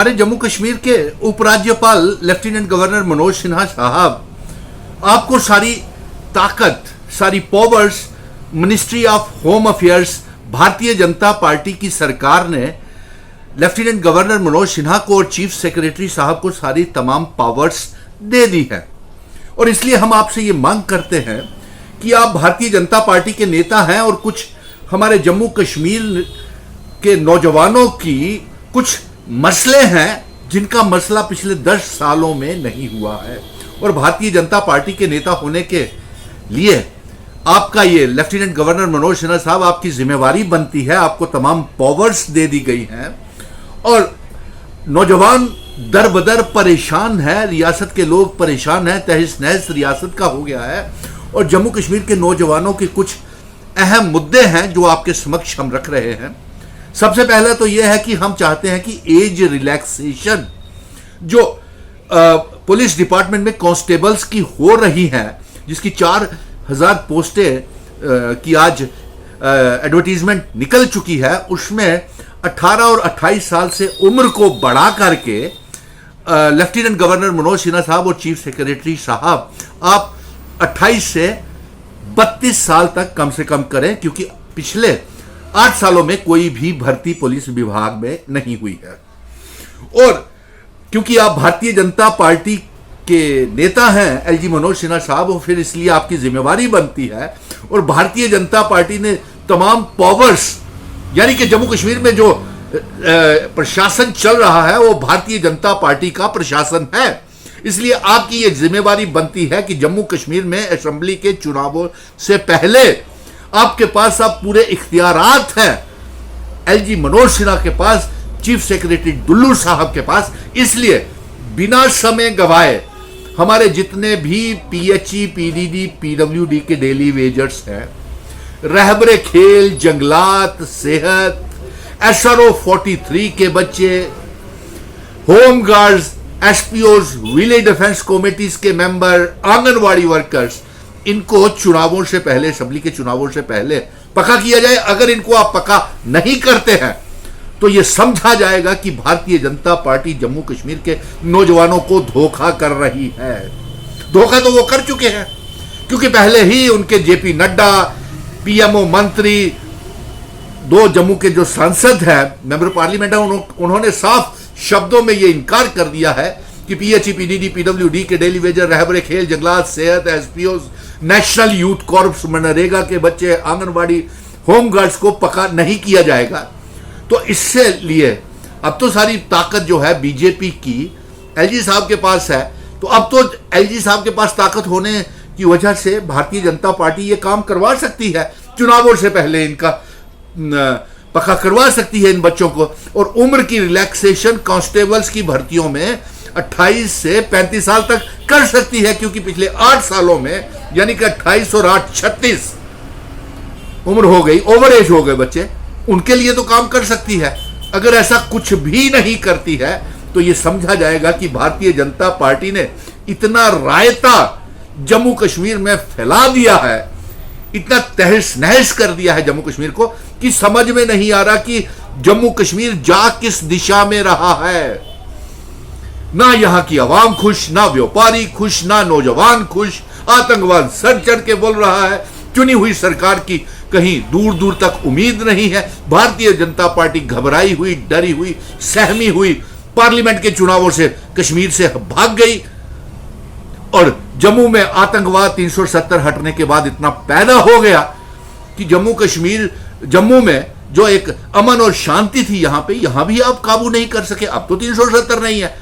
हमारे जम्मू कश्मीर के उपराज्यपाल लेफ्टिनेंट गवर्नर मनोज सिन्हा साहब आपको सारी ताकत, सारी powers ministry of home affairs Bharatiya Janata party की सरकार ने लेफ्टिनेंट गवर्नर मनोज सिन्हा को और चीफ सेक्रेटरी साहब को सारी तमाम पावर्स दे दी है। और इसलिए हम आपसे ये मांग करते हैं कि आप भारतीय जनता पार्टी के नेता हैं और कुछ हमारे जम्मू कश्मीर के नौजवानों की कुछ मसले हैं जिनका मसला पिछले 10 सालों में नहीं हुआ है। और भारतीय जनता पार्टी के नेता होने के लिए आपका ये लेफ्टिनेंट गवर्नर मनोज सिन्हा साहब, आपकी जिम्मेवारी बनती है, आपको तमाम पावर्स दे दी गई हैं। और नौजवान दर बदर परेशान है, रियासत के लोग परेशान हैं, तहस नहस रियासत का हो गया है। और जम्मू कश्मीर के नौजवानों के कुछ अहम मुद्दे हैं जो आपके समक्ष हम रख रहे हैं। सबसे पहले तो यह है कि हम चाहते हैं कि एज रिलैक्सेशन जो पुलिस डिपार्टमेंट में कांस्टेबल्स की हो रही हैं, जिसकी 4000 पोस्टें की आज एडवर्टीजमेंट निकल चुकी है, उसमें 18 और 28 साल से उम्र को बढ़ा करके लेफ्टिनेंट गवर्नर मनोज सिन्हा साहब और चीफ सेक्रेटरी साहब आप 28 से 32 साल तक कम से कम करें, क्योंकि पिछले 8 सालों में कोई भी भर्ती पुलिस विभाग में नहीं हुई है। और क्योंकि आप भारतीय जनता पार्टी के नेता हैं एलजी मनोज सिन्हा साहब, और फिर इसलिए आपकी जिम्मेवारी बनती है। और भारतीय जनता पार्टी ने तमाम पावर्स, यानी कि जम्मू कश्मीर में जो प्रशासन चल रहा है वो भारतीय जनता पार्टी का प्रशासन है। इसलिए आपकी ये जिम्मेवारी बनती है कि जम्मू कश्मीर में असेंबली के चुनावों से पहले आपके पास अब पूरे इख्तियारात हैं, एलजी मनोज सिन्हा के पास, चीफ सेक्रेटरी डुल्लू साहब के पास। इसलिए बिना समय गवाए हमारे जितने भी पीएचई, पीडीडी, पीडब्ल्यूडी के डेली वेजर्स हैं, रहबरे खेल, जंगलात, सेहत, एसआरओ 43 के बच्चे, home guards, SPOs, village defence committees के मेंबर, आंगनवाड़ी वर्कर्स, इनको चुनावों से पहले, असेंबली के चुनावों से पहले पक्का किया जाए। अगर इनको आप पक्का नहीं करते हैं तो यह समझा जाएगा कि भारतीय जनता पार्टी जम्मू कश्मीर के नौजवानों को धोखा कर रही है। धोखा तो वो कर चुके हैं, क्योंकि पहले ही उनके जेपी नड्डा, पीएमओ मंत्री, 2 जम्मू के जो सांसद हैं, मेंबर पार्लियामेंट है, उन्होंने साफ शब्दों में यह इनकार कर दिया है कि पीएचई, पीडीडी, पीडब्ल्यूडी के डेली वेजर, रहबरे खेल, जंगलात, सेहत, SPO, national youth corps, MNREGA के बच्चे, आंगनवाड़ी, होम गार्ड्स को पक्का नहीं किया जाएगा। तो इससे लिए अब तो सारी ताकत जो है बीजेपी की एलजी साहब के पास है। तो अब तो एलजी साहब के पास ताकत होने की वजह से भारतीय जनता पार्टी ये काम करवा सकती है, चुनावों से पहले इनका पक्का करवा सकती है इन बच्चों को। और उम्र की रिलैक्सेशन कांस्टेबल्स की भर्तियों में 28 से 35 साल तक कर सकती है, क्योंकि पिछले 8 सालों में, यानी कि 28 और 8 36 उम्र हो गई, ओवर एज हो गए बच्चे, उनके लिए तो काम कर सकती है। अगर ऐसा कुछ भी नहीं करती है तो यह समझा जाएगा कि भारतीय जनता पार्टी ने इतना रायता जम्मू कश्मीर में फैला दिया है, इतना तहस नहस कर दिया है जम्मू कश्मीर को, कि समझ में नहीं आ रहा कि जम्मू कश्मीर जा किस दिशा में रहा है। ना यहां की आवाम खुश, ना व्यापारी खुश, ना नौजवान खुश। आतंकवाद सर चढ़ के बोल रहा है। चुनी हुई सरकार की कहीं दूर दूर तक उम्मीद नहीं है। भारतीय जनता पार्टी घबराई हुई, डरी हुई, सहमी हुई, पार्लियामेंट के चुनावों से कश्मीर से भाग गई। और जम्मू में आतंकवाद 370 हटने के बाद इतना पैदा हो गया कि जम्मू में जो एक अमन और शांति थी, यहां भी आप काबू नहीं कर सके। अब तो 370 नहीं है,